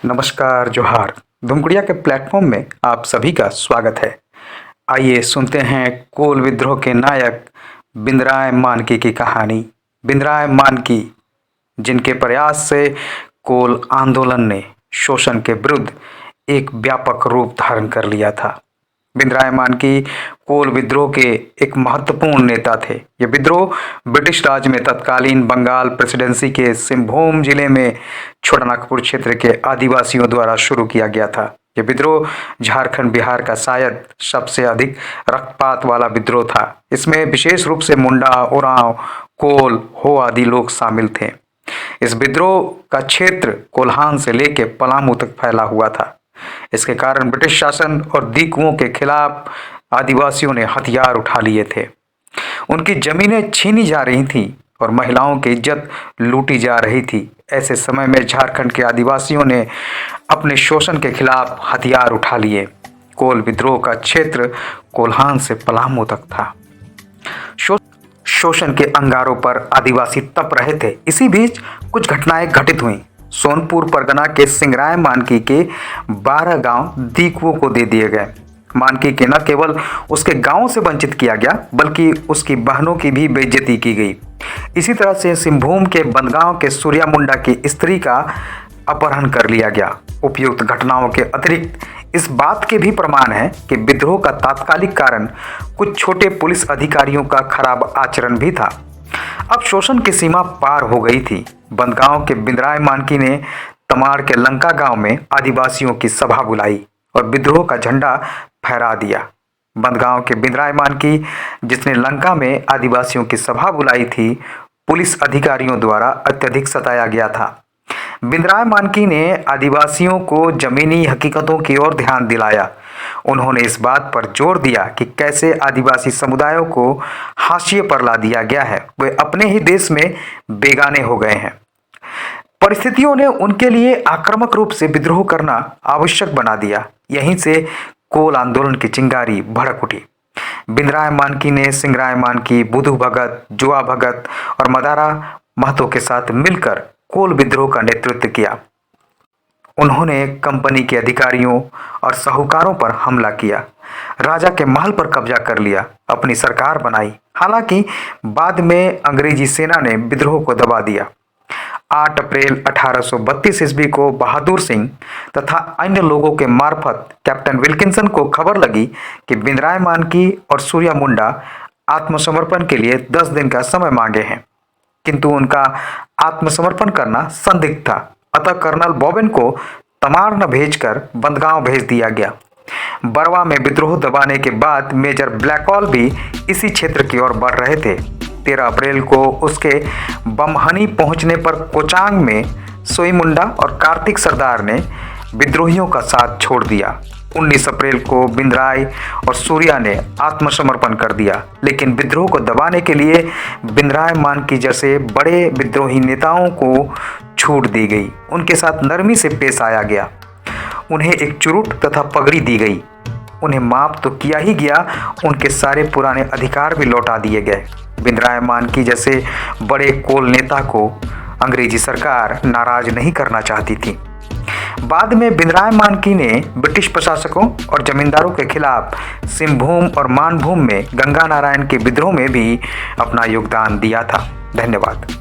नमस्कार जोहार। धुमकुड़िया के प्लेटफॉर्म में आप सभी का स्वागत है। आइए सुनते हैं कोल विद्रोह के नायक बिंद्राय मानकी की कहानी। बिंद्राय मानकी, जिनके प्रयास से कोल आंदोलन ने शोषण के विरुद्ध एक व्यापक रूप धारण कर लिया था। बिंद्राय मानकी कोल विद्रोह के एक महत्वपूर्ण नेता थे। ये विद्रोह ब्रिटिश राज में तत्कालीन बंगाल प्रेसिडेंसी के सिंहभूम जिले में छोटानागपुर क्षेत्र के आदिवासियों द्वारा शुरू किया गया था। ये विद्रोह झारखंड बिहार का शायद सबसे अधिक रक्तपात वाला विद्रोह था। इसमें विशेष रूप से मुंडा, उरांव, कोल, हो आदि लोग शामिल थे। इस विद्रोह का क्षेत्र कोल्हान से लेकर पलामू तक फैला हुआ था। इसके कारण ब्रिटिश शासन और दीकुओं के खिलाफ आदिवासियों ने हथियार उठा लिए थे। उनकी जमीनें छीनी जा रही थीं और महिलाओं की इज्जत लूटी जा रही थी। ऐसे समय में झारखंड के आदिवासियों ने अपने शोषण के खिलाफ हथियार उठा लिए। कोल विद्रोह का क्षेत्र कोल्हान से पलामू तक था। शोषण के अंगारों पर आदिवासी तप रहे थे। इसी बीच कुछ घटनाएं घटित हुई। सोनपुर परगना के सिंगराय मानकी के 12 गांव दीकुओं को दे दिए गए। मानकी के न केवल उसके गांव से वंचित किया गया, बल्कि उसकी बहनों की भी बेइज्जती की गई। इसी तरह से सिंहभूम के बंदगांव के सूर्या मुंडा की स्त्री का अपहरण कर लिया गया। उपयुक्त घटनाओं के अतिरिक्त इस बात के भी प्रमाण है कि विद्रोह का तात्कालिक कारण कुछ छोटे पुलिस अधिकारियों का खराब आचरण भी था। अब शोषण की सीमा पार हो गई थी। बंदगांव के बिंद्राय मानकी ने तमाड़ के लंका गांव में आदिवासियों की सभा बुलाई और विद्रोह का झंडा फहरा दिया। बंदगांव के बिंद्राय मानकी, जिसने लंका में आदिवासियों की सभा बुलाई थी, पुलिस अधिकारियों द्वारा अत्यधिक सताया गया था। बिंद्राय मानकी ने आदिवासियों को जमीनी हकीकतों की ओर ध्यान दिलाया। उन्होंने इस बात पर जोर दिया कि कैसे आदिवासी समुदायों को हाशिए पर ला दिया गया है, वे अपने ही देश में बेगाने हो गए हैं। परिस्थितियों ने उनके लिए आक्रामक रूप से विद्रोह करना आवश्यक बना दिया। यहीं से कोल आंदोलन की चिंगारी भड़क उठी। बिंद्राय मानकी ने सिंगराय मानकी, बुधु भगत, जुआ भगत और मदारा महतो के साथ मिलकर कोल विद्रोह का नेतृत्व किया। उन्होंने कंपनी के अधिकारियों और साहूकारों पर हमला किया, राजा के महल पर कब्जा कर लिया, अपनी सरकार बनाई। हालांकि बाद में अंग्रेजी सेना ने विद्रोह को दबा दिया। 8 अप्रैल 1832 ईस्वी को बहादुर सिंह तथा अन्य लोगों के मार्फत कैप्टन विल्किंसन को खबर लगी कि बिंद्राय मानकी और सूर्या मुंडा आत्मसमर्पण के लिए 10 दिन का समय मांगे हैं, किंतु उनका आत्मसमर्पण करना संदिग्ध था। अतः कर्नल बॉबिन को तमाड़ न भेजकर बंदगांव भेज दिया गया। बरवा में विद्रोह दबाने के बाद मेजर ब्लैकऑल भी इसी क्षेत्र की ओर बढ़ रहे थे। 13 अप्रैल को उसके बमहनी पहुंचने पर कोचांग में सोई मुंडा और कार्तिक सरदार ने विद्रोहियों का साथ छोड़ दिया। 19 अप्रैल को बिंद्राय और सूर्या ने आत्मसमर्पण कर दिया, लेकिन विद्रोह को दबाने के लिए बिंद्राय मानकी जैसे बड़े विद्रोही नेताओं को छूट दी गई। उनके साथ नरमी से पेश आया गया। उन्हें एक चुरुट तथा पगड़ी दी गई। उन्हें माफ तो किया ही गया, उनके सारे पुराने अधिकार भी लौटा दिए गए। बिंद्राय मानकी जैसे बड़े कोल नेता को अंग्रेजी सरकार नाराज नहीं करना चाहती थी। बाद में बिंद्राय मानकी ने ब्रिटिश प्रशासकों और जमींदारों के खिलाफ सिंहभूम और मानभूम में गंगा नारायण के विद्रोह में भी अपना योगदान दिया था। धन्यवाद।